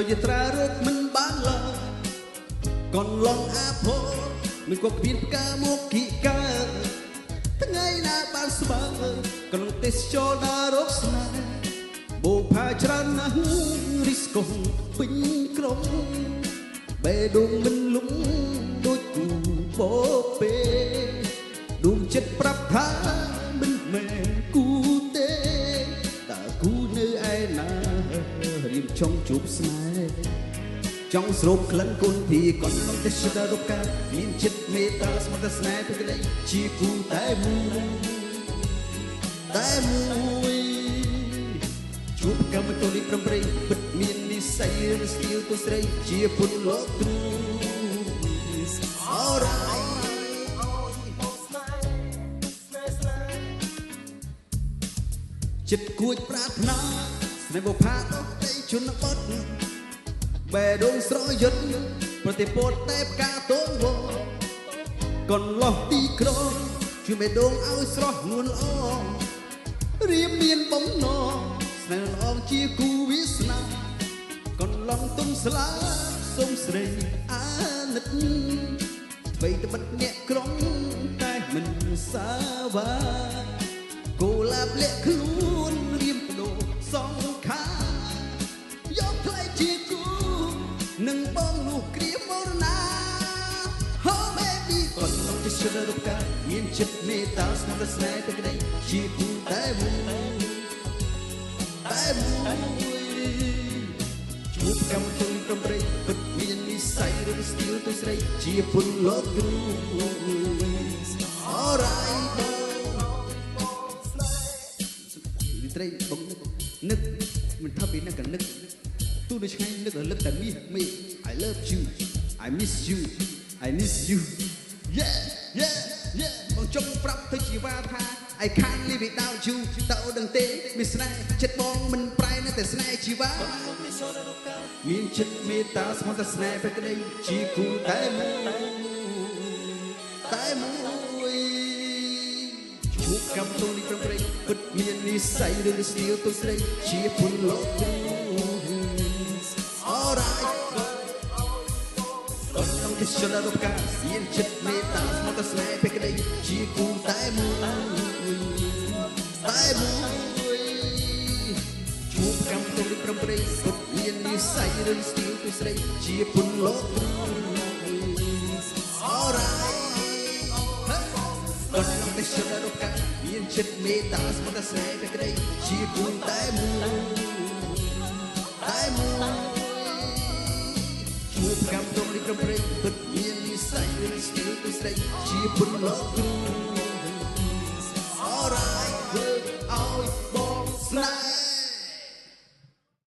ជាត្រារត់មិនបានឡើយកូនឡងអាផោមិនក៏គ្មានផ្កាមកគីកាថ្ងៃណាបានស្បើក្នុងទេសចរដល់រកស្នេហ៍បូផាច្រើនណាស់រីស្កុងពេញក្រុងបេះដូងមិនលំដូចគូបោពេដួងចិត្តប្រាប់ថាមិនមែនគូទេតើគូនៅឯណារៀមចង់ជួបស្នេហ៍ចង់ស្រូបក្លិនគុណទីកូនឡងទេសចររកកាមានចិត្តមេត្តាស្មោះតែស្នេហ៍ពេលក្ដីជាគូតែមួយជួបកម្មតូលីប្រំប្រៃពិតមាននិស័យរស្ទៀវទៅស្រីជាពុទ្ធលោកទ្រូ Alright ចិត្តគួចប្រាថ្នាស្នេហ៍បុផាដល់ដីជនបទបេះដូងស្រយុទ្ធប្រតិពតតែផ្កាតូនវកូនលោះទីក្រុងជួយបេះដូងឲ្យស្រស់នួនល្អរៀមមានបំណងស្នេហ៍ល្អជាគូវាសនាកូនឡងទុំស្លាសូមស្រីអាណិតអ្វីទៅបិទអ្នកក្រុងតែមិនសាវាគូឡាប់លាក់ខ្លួនរៀមបដូរសងខាយកផ្លែជាគូនឹងបងនោះគ្រាមរណា Oh baby កូនឡងទេសចររកកាមានចិត្តមេត្តាស្មោះតែស្នេហ៍តែក្ដីជាគូតែមួយជួបកម្មទុំប្រំប្រៃពិតមាននិស័យរស្ទៀវទៅស្រីជាពុនលោកគ្រូ Alright រីត្រីបងនឹកមិនថាពីនឹកក៏នឹកទូនៅឆ្ងាយនឹករលឹកតែមី I love you I miss you I miss you yeah បងចង់ប្រាប់ទៅជីវ៉ាថា I can't live without you តើអូដឹងទេមានស្នេហ៍ចិត្តបងមិនប្រែនៅតែស្នេហ៍ជីវ៉ាមានចិត្តមេត្តាស្មោះតែស្នេហ៍ពេលក្ដីជាគូតែមួយជួបកម្មតូលីប្រំប្រៃពិតមាននិស័យរស្ទៀវទៅស្រីជាពុនលោកគ្រូ Alright កូនឡងទេសចររកកាមានចិត្តមេត្តាស្មោះតែស្នេហ៍ពេលក្ដីជាគូតែមួយជួបកម្មតូលីប្រំប្រៃពិតមាននិស័យរស្ទៀវទៅស្រីជាពុនលោកគ្រូ Alright កូនឡងទេសចររកកាមានចិត្តមេត្តាស្មោះតែស្នេហ៍ពេលក្ដីជាគូតែមួយជួបកម្មតូលីប្រំប្រៃពិតមាននិស័យរស្ទៀវទៅស្រីជាពុនលោកគ្រូ Alright ឲ្យបងស្នេហ៍